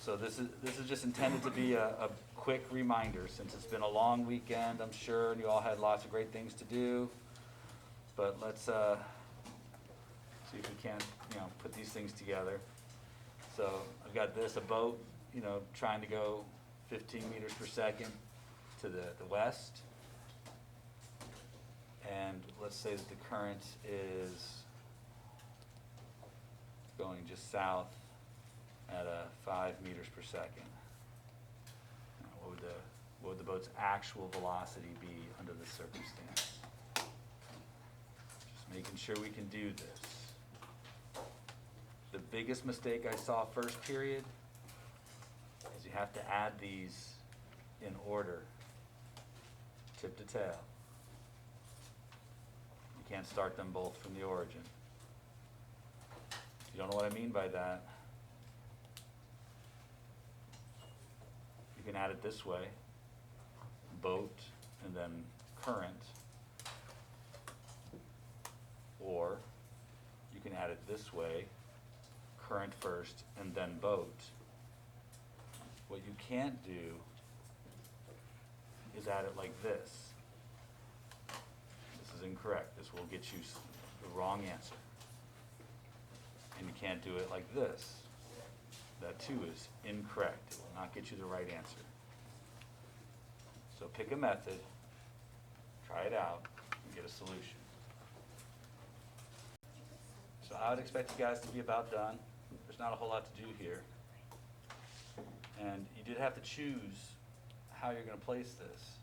So this is just intended to be a quick reminder, since it's been a long weekend, I'm sure, and you all had lots of great things to do. But let's see if we can, put these things together. So I've got this, a boat, trying to go 15 meters per second to the west. And let's say that the current is going just south at 5 meters per second. Now, what would the boat's actual velocity be under this circumstance? Just making sure we can do this. The biggest mistake I saw first period is you have to add these in order, tip to tail. You can't start them both from the origin. If you don't know what I mean by that, you can add it this way, boat and then current, or you can add it this way, current first and then boat. What you can't do is add it like this. This is incorrect. This will get you the wrong answer. And you can't do it like this. That too is incorrect. It will not get you the right answer. So pick a method, try it out, and get a solution. So I would expect you guys to be about done. There's not a whole lot to do here. And you did have to choose how you're going to place this.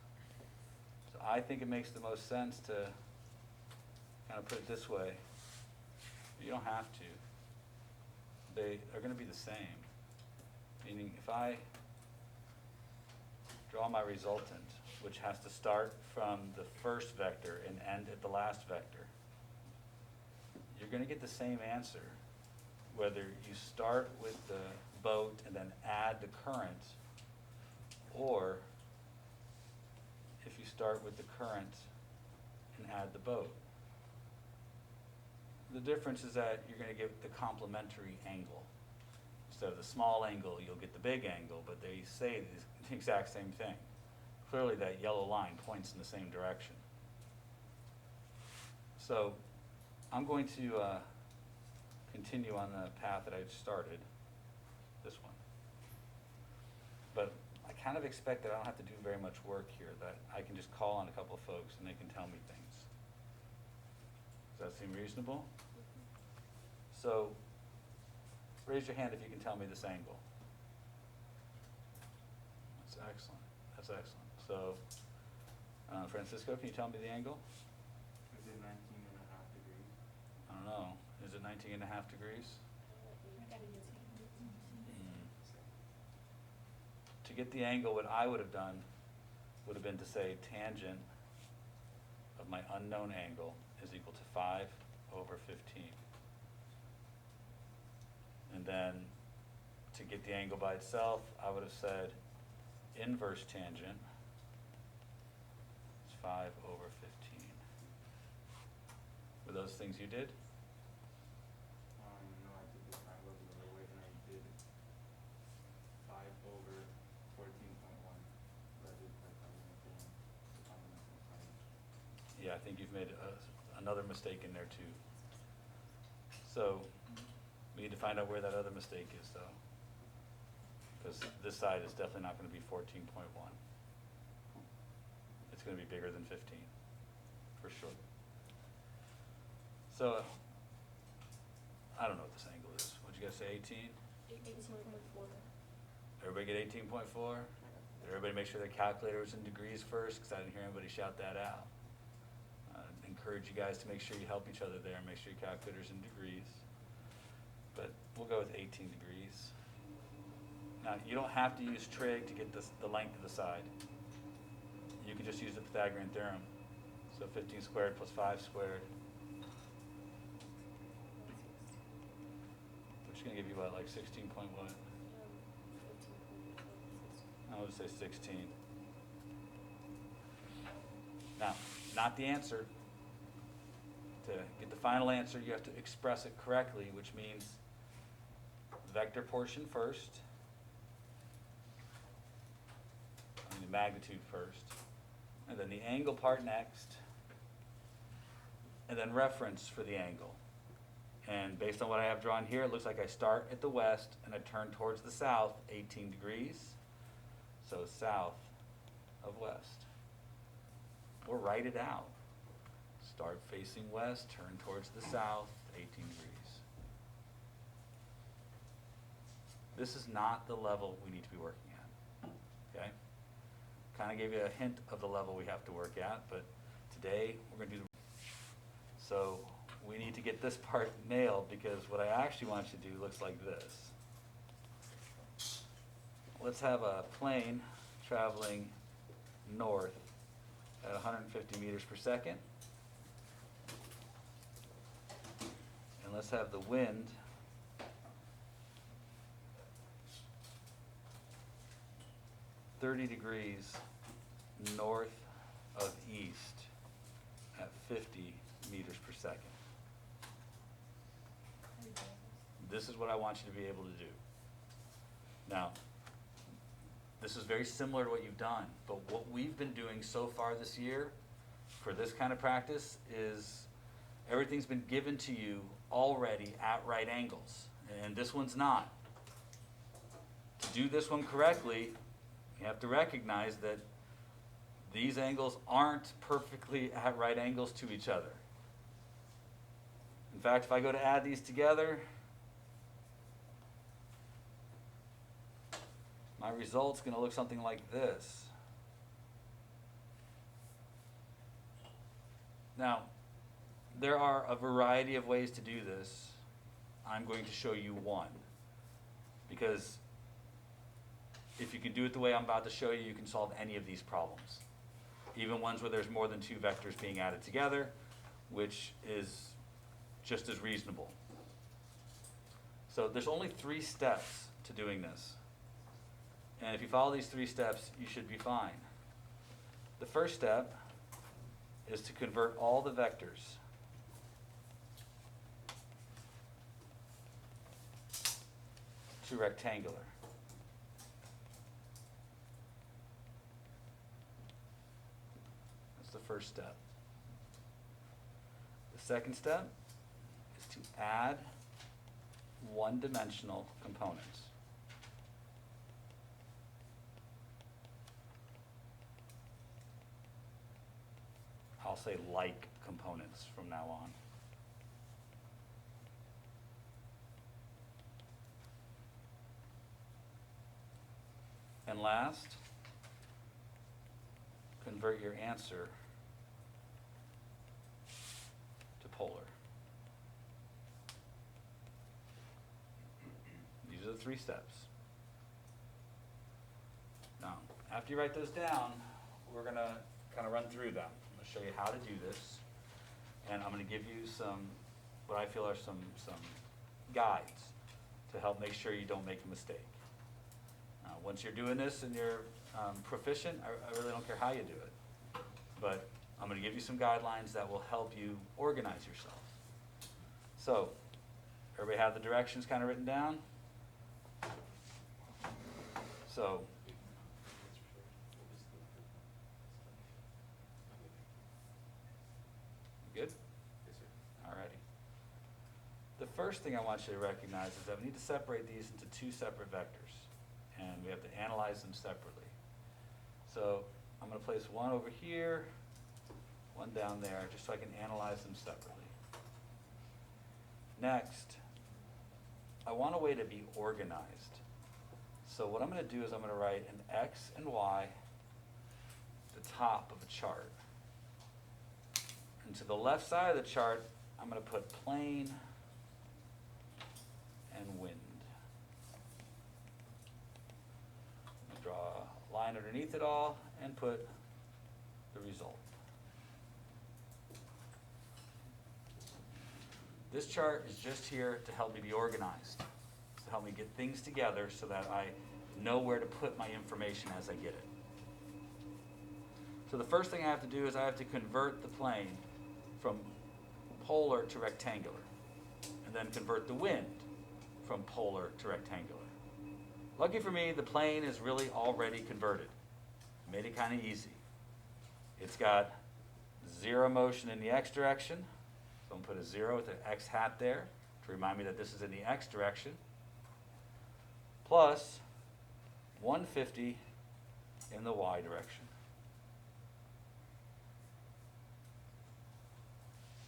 So I think it makes the most sense to kind of put it this way. You don't have to. They are going to be the same. Meaning if I draw my resultant, which has to start from the first vector and end at the last vector, you're going to get the same answer whether you start with the boat and then add the current, or if you start with the current and add the boat. The difference is that you're going to get the complementary angle. Instead of the small angle, you'll get the big angle, but they say the exact same thing. Clearly that yellow line points in the same direction. So I'm going to continue on the path that I started, this one. But I kind of expect that I don't have to do very much work here, that I can just call on a couple of folks and they can tell me things. Does that seem reasonable? So raise your hand if you can tell me this angle. That's excellent. That's excellent. So Francisco, can you tell me the angle? Is it 19.5 degrees? I don't know. Is it 19.5 degrees? To get the angle, what I would have done would have been to say tangent of my unknown angle is equal to 5 over 15. And then to get the angle by itself, I would have said inverse tangent is 5 over 15. Were those things you did? No, I did the triangle the other way, and I did 5 over 14.1. But I did like Yeah, I think you've made another mistake in there too. So we need to find out where that other mistake is though. Because this side is definitely not going to be 14.1. It's going to be bigger than 15, for sure. So I don't know what this angle is. What'd you guys say, 18? 18.4. Everybody get 18.4? Did everybody make sure their calculator was in degrees first? Because I didn't hear anybody shout that out. Encourage you guys to make sure you help each other there and make sure your calculator's in degrees. But we'll go with 18 degrees. Now, you don't have to use trig to get the length of the side. You can just use the Pythagorean theorem. So 15 squared plus 5 squared, which is going to give you what, like 16 point what? I would say 16. Now, not the answer. To get the final answer, you have to express it correctly, which means vector portion first, magnitude first, and then the angle part next, and then reference for the angle. And based on what I have drawn here, it looks like I start at the west and I turn towards the south 18 degrees. So south of west. Or write it out. Start facing west, turn towards the south 18 degrees. This is not the level we need to be working at. Okay? Kind of gave you a hint of the level we have to work at, but today we're going to do so we need to get this part nailed, because what I actually want you to do looks like this. Let's have a plane traveling north at 150 meters per second. And let's have the wind (30 degrees north of east at 50 meters per second. This is what I want you to be able to do. Now, this is very similar to what you've done, but what we've been doing so far this year for this kind of practice is everything's been given to you already at right angles, and this one's not. To do this one correctly, you have to recognize that these angles aren't perfectly at right angles to each other. In fact, if I go to add these together, my result's going to look something like this. Now, there are a variety of ways to do this. I'm going to show you one, because if you can do it the way I'm about to show you, you can solve any of these problems. Even ones where there's more than two vectors being added together, which is just as reasonable. So there's only 3 steps to doing this. And if you follow these 3 steps, you should be fine. The first step is to convert all the vectors to rectangular. That's the first step. The second step is to add one-dimensional components. I'll say like components from now on. And last, convert your answer to polar. These are the 3 steps. Now, after you write those down, we're going to kind of run through them. I'm going to show you how to do this, and I'm going to give you some, what I feel are some guides to help make sure you don't make a mistake. Once you're doing this and you're proficient, I really don't care how you do it. But I'm going to give you some guidelines that will help you organize yourself. So, everybody have the directions kind of written down? So, good? Yes, sir. Alrighty. The first thing I want you to recognize is that we need to separate these into 2 separate vectors, and we have to analyze them separately. So I'm going to place one over here, one down there, just so I can analyze them separately. Next, I want a way to be organized. So what I'm going to do is I'm going to write an X and Y at the top of a chart. And to the left side of the chart, I'm going to put plane and wind. Draw a line underneath it all and put the result. This chart is just here to help me be organized, to help me get things together so that I know where to put my information as I get it. So the first thing I have to do is I have to convert the plane from polar to rectangular, and then convert the wind from polar to rectangular. Lucky for me, the plane is really already converted. Made it kind of easy. It's got 0 motion in the x direction, so I'm going to put a 0 with an x hat there to remind me that this is in the x direction, plus 150 in the y direction.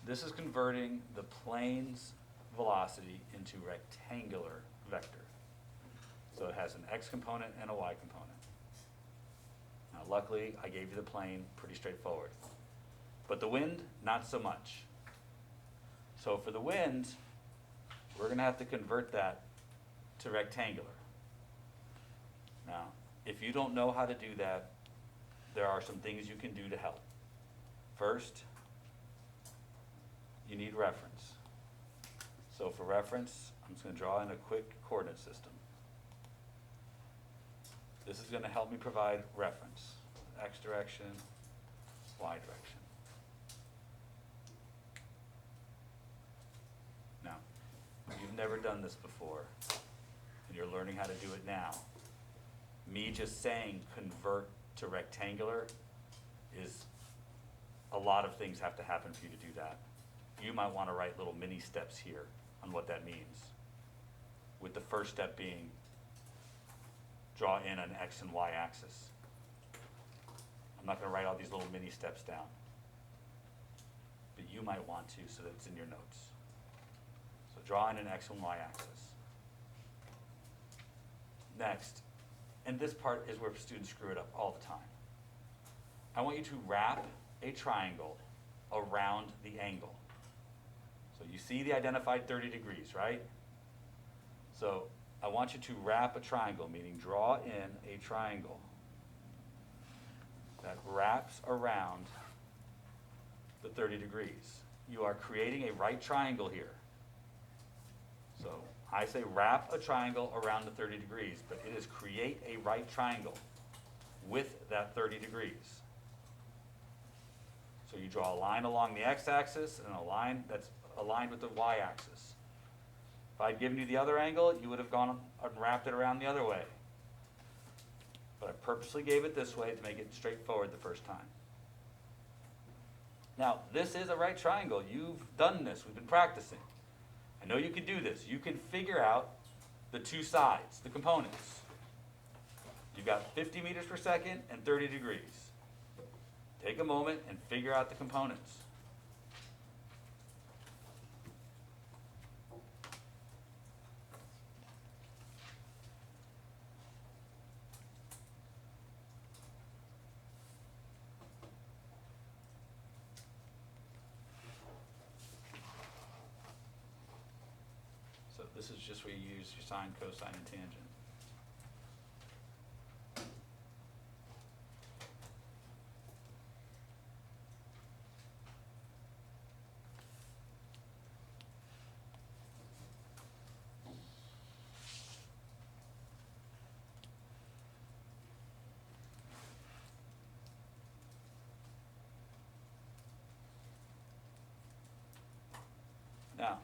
This is converting the plane's velocity into rectangular vector. So it has an x component and a y component. Now luckily, I gave you the plane, pretty straightforward. But the wind, not so much. So for the wind, we're going to have to convert that to rectangular. Now, if you don't know how to do that, there are some things you can do to help. First, you need reference. So for reference, I'm just going to draw in a quick coordinate system. This is going to help me provide reference. X direction, Y direction. Now, you've never done this before, and you're learning how to do it now. Me just saying convert to rectangular is a lot of things have to happen for you to do that. You might want to write little mini steps here on what that means, with the first step being draw in an x and y axis. I'm not going to write all these little mini steps down, but you might want to so that it's in your notes. So draw in an x and y axis. Next, and this part is where students screw it up all the time. I want you to wrap a triangle around the angle. So you see the identified 30 degrees, right? So I want you to wrap a triangle, meaning draw in a triangle that wraps around the 30 degrees. You are creating a right triangle here. So I say wrap a triangle around the 30 degrees, but it is create a right triangle with that 30 degrees. So you draw a line along the x-axis and a line that's aligned with the y-axis. If I'd given you the other angle, you would have gone and wrapped it around the other way. But I purposely gave it this way to make it straightforward the first time. Now, this is a right triangle. You've done this. We've been practicing. I know you can do this. You can figure out the two sides, the components. You've got 50 meters per second and 30 degrees. Take a moment and figure out the components. So this is just where you use your sine, cosine, and tangent. Now,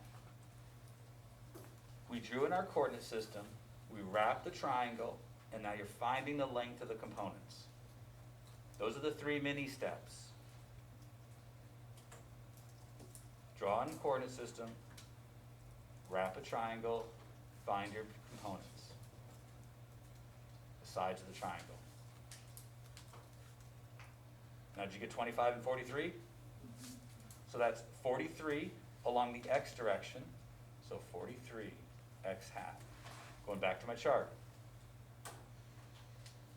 we drew in our coordinate system, we wrapped the triangle, and now you're finding the length of the components. Those are the 3 mini steps. Draw in the coordinate system, wrap a triangle, find your components, the sides of the triangle. Now, did you get 25 and 43? So that's 43 along the x direction, so 43 x hat. Going back to my chart.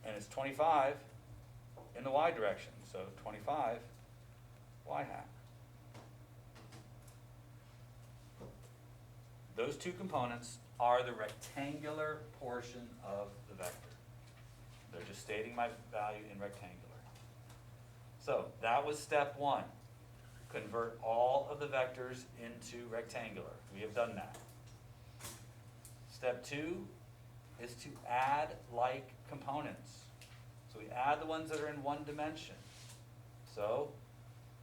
And it's 25 in the y direction, so 25 y hat. Those two components are the rectangular portion of the vector. They're just stating my value in rectangular. So that was step 1. Convert all of the vectors into rectangular. We have done that. Step 2 is to add like components. So we add the ones that are in one dimension. So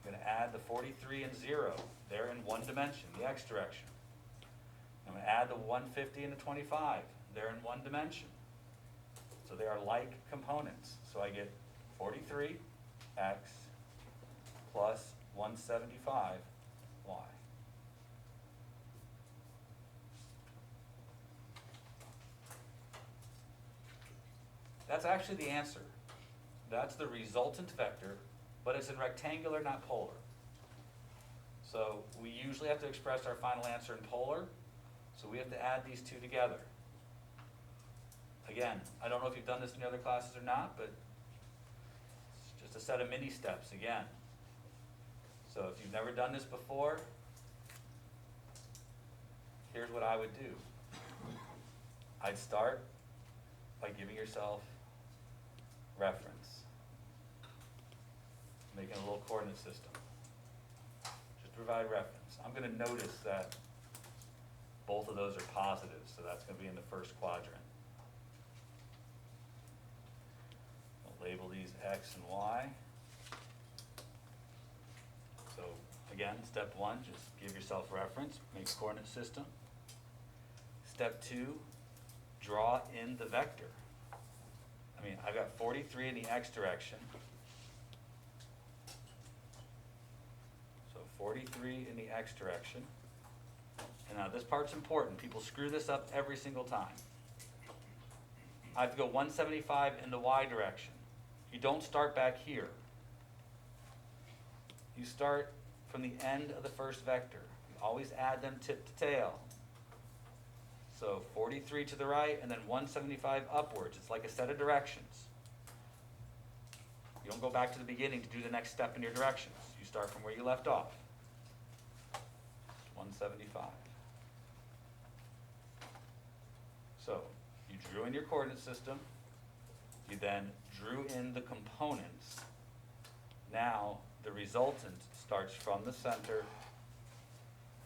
I'm going to add the 43 and 0. They're in one dimension, the x direction. I'm going to add the 150 and the 25. They're in one dimension. So they are like components. So I get 43x plus 175y. That's actually the answer. That's the resultant vector, but it's in rectangular, not polar. So we usually have to express our final answer in polar, so we have to add these two together. Again, I don't know if you've done this in the other classes or not, but it's just a set of mini steps again. So if you've never done this before, here's what I would do. I'd start by giving yourself reference, making a little coordinate system. Just provide reference. I'm going to notice that both of those are positive, so that's going to be in the first quadrant. I'll label these X and Y. So again, step one, just give yourself reference, make a coordinate system. Step two, draw in the vector. I mean, I've got 43 in the X direction. So 43 in the X direction. And now this part's important. People screw this up every single time. I have to go 175 in the Y direction. You don't start back here. You start from the end of the first vector. You always add them tip to tail. So 43 to the right and then 175 upwards. It's like a set of directions. You don't go back to the beginning to do the next step in your directions. You start from where you left off. 175. So you drew in your coordinate system. You then drew in the components. Now the resultant starts from the center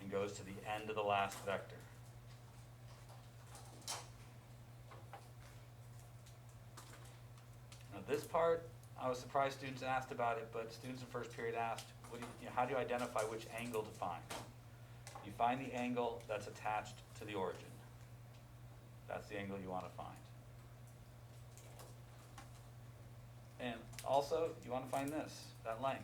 and goes to the end of the last vector. Now this part, I was surprised students asked about it, but students in first period asked, how do you identify which angle to find? You find the angle that's attached to the origin. That's the angle you want to find. And also, you want to find this, that length.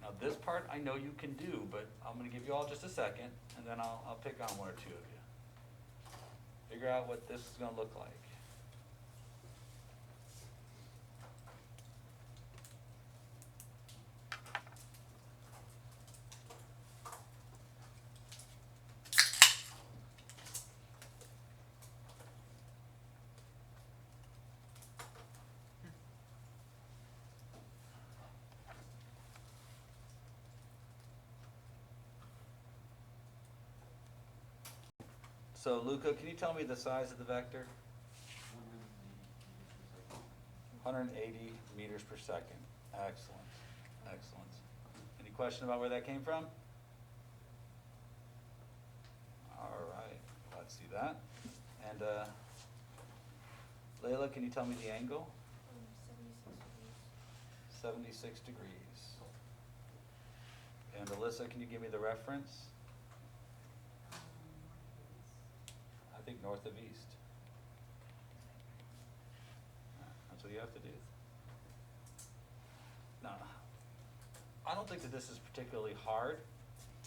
Now this part I know you can do, but I'm going to give you all just a second, and then I'll pick on one or two of you. Figure out what this is going to look like. So Luca, can you tell me the size of the vector? 180 meters per second. Excellent. Excellent. Any question about where that came from? All right. Let's see that. And Layla, can you tell me the angle? 76 degrees. And Alyssa, can you give me the reference? I think north of east. That's what you have to do. Now, I don't think that this is particularly hard,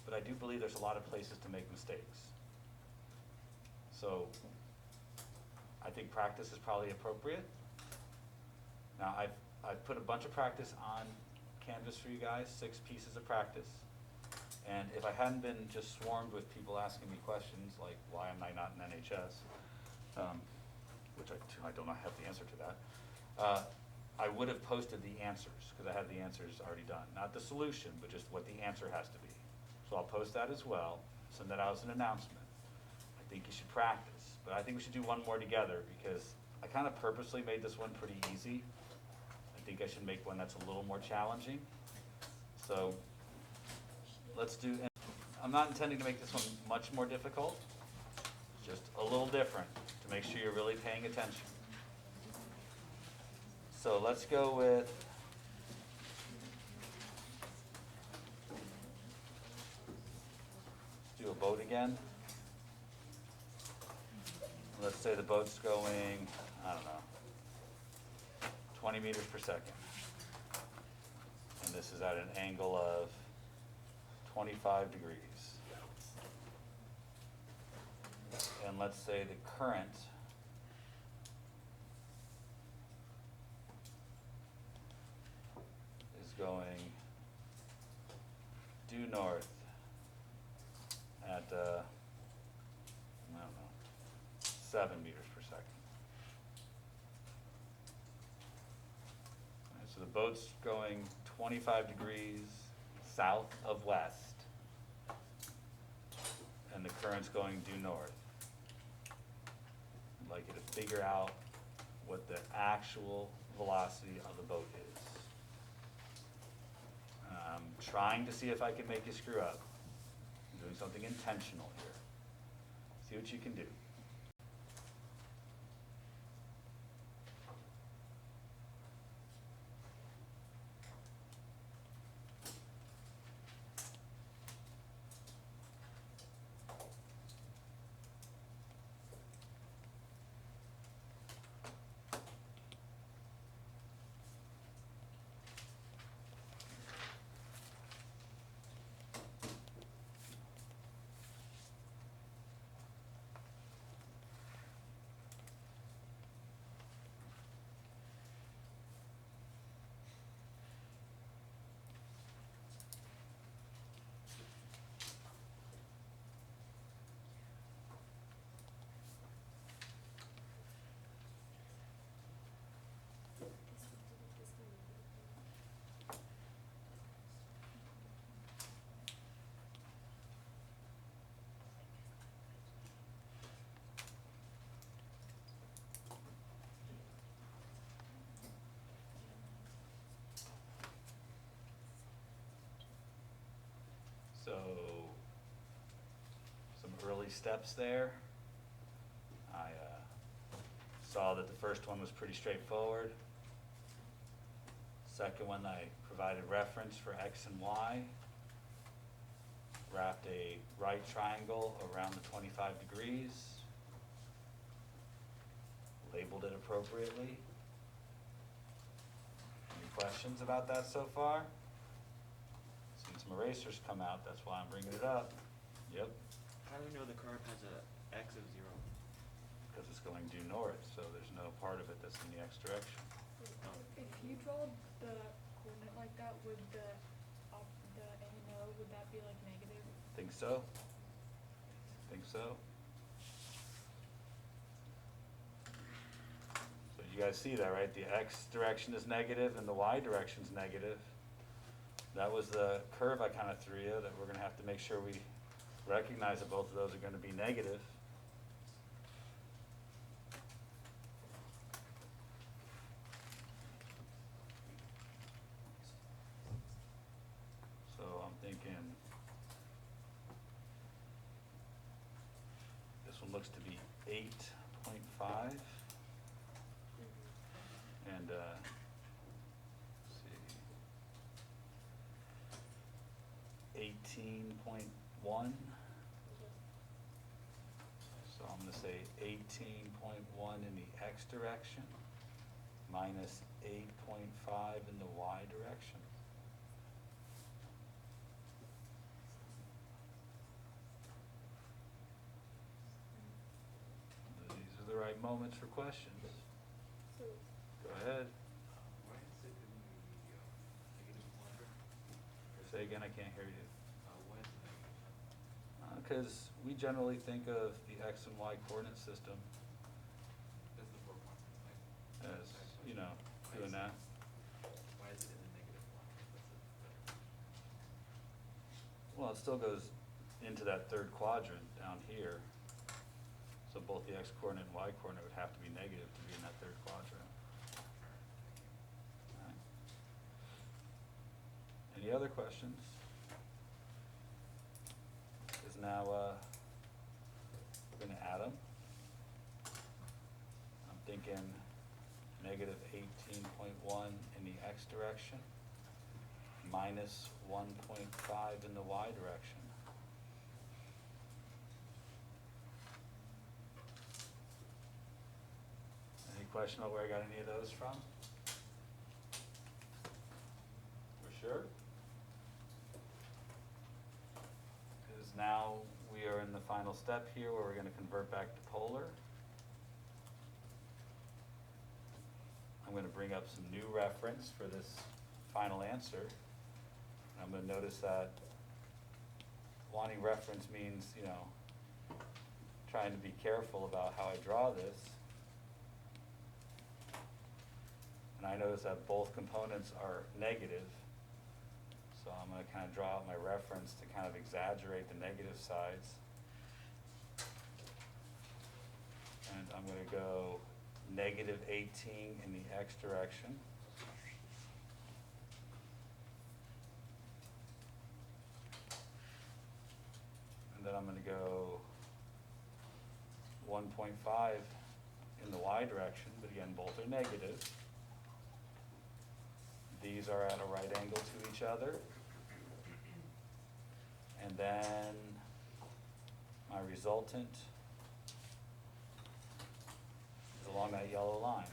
but I do believe there's a lot of places to make mistakes. So I think practice is probably appropriate. Now I've put a bunch of practice on Canvas for you guys, 6 pieces of practice. And if I hadn't been just swarmed with people asking me questions like, why am I not in NHS, which I don't have the answer to that, I would have posted the answers, because I have the answers already done. Not the solution, but just what the answer has to be. So I'll post that as well, send that out as an announcement. I think you should practice, but I think we should do one more together, because I kind of purposely made this one pretty easy. I think I should make one that's a little more challenging. So let's do, and I'm not intending to make this one much more difficult, just a little different to make sure you're really paying attention. So let's go with do a boat again. Let's say the boat's going I don't know, 20 meters per second. And this is at an angle of 25 degrees. And let's say the current is going due north at, I don't know, 7 meters per second. All right, so the boat's going 25 degrees south of west, and the current's going due north. I'd like you to figure out what the actual velocity of the boat is. I'm trying to see if I can make you screw up. I'm doing something intentional here. See what you can do. So, some early steps there. I saw that the first one was pretty straightforward. Second one, I provided reference for X and Y. Wrapped a right triangle around the 25 degrees. Labeled it appropriately. Any questions about that so far? Seen some erasers come out, that's why I'm bringing it up. Yep, How do we know the curve has a x of 0? because it's going due north, so there's no part of it that's in the X direction. If you draw the coordinate like that, would the A and O, would that be like negative? Think so? Think so? So you guys see that, right? The X direction is negative and the Y direction is negative. That was the curve I kind of threw you, that we're going to have to make sure we recognize that both of those are going to be negative. So I'm thinking this one looks to be 8.5. And let's see, 18.1. So I'm going to say 18.1 in the X direction minus 8.5 in the Y direction. These are the right moments for questions. So, Go ahead. Why is it in the negative quadrant? Say again, I can't hear you. Why is it negative? Because we generally think of the X and Y coordinate system That's the 4 quadrant, right? as, you know, doing that. Why is it in the negative quadrant? That's better. Well, it still goes into that third quadrant down here. So both the X coordinate and Y coordinate would have to be negative to be in that third quadrant. Alright. Any other questions? Because now we're going to add them. I'm thinking negative 18.1 in the X direction minus 1.5 in the Y direction. Any question about where I got any of those from? For sure? Because now we are in the final step here where we're gonna convert back to polar. I'm gonna bring up some new reference for this final answer. And I'm gonna notice that wanting reference means, you know, trying to be careful about how I draw this. And I notice that both components are negative. So I'm gonna kind of draw out my reference to kind of exaggerate the negative sides. And I'm gonna go -18 in the x direction. And then I'm gonna go 1.5 in the y direction, but again, both are negative. These are at a right angle to each other. And then my resultant is along that yellow line.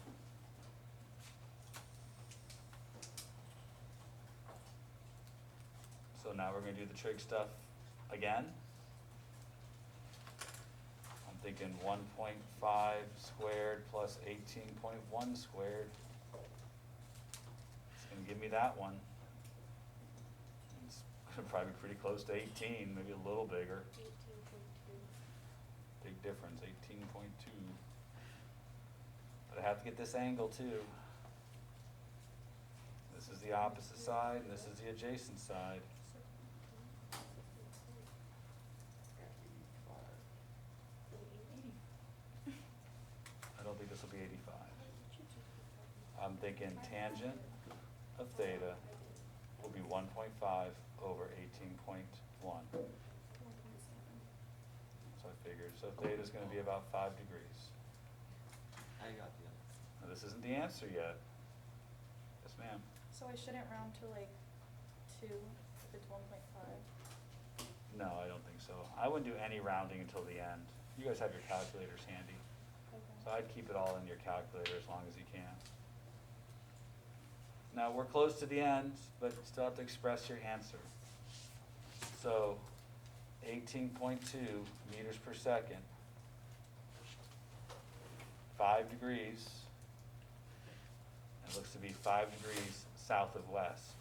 So now we're gonna do the trig stuff again. I'm thinking 1.5 squared plus 18.1 squared. It's gonna give me that one. It's probably pretty close to 18, maybe a little bigger. 18.2. Big difference, 18.2. But I have to get this angle too. This is the opposite side, and this is the adjacent side. I don't think this will be 85. I'm thinking tangent of theta will be 1.5 over 18.1. So I figured, so theta is gonna be about 5 degrees. I got the other. Now, this isn't the answer yet. Yes, ma'am. So I shouldn't round to like 2 if it's 1.5. No, I don't think so. I wouldn't do any rounding until the end. You guys have your calculators handy. So I'd keep it all in your calculator as long as you can. Now, we're close to the end, but still have to express your answer. So 18.2 meters per second, 5 degrees. It looks to be 5 degrees south of west.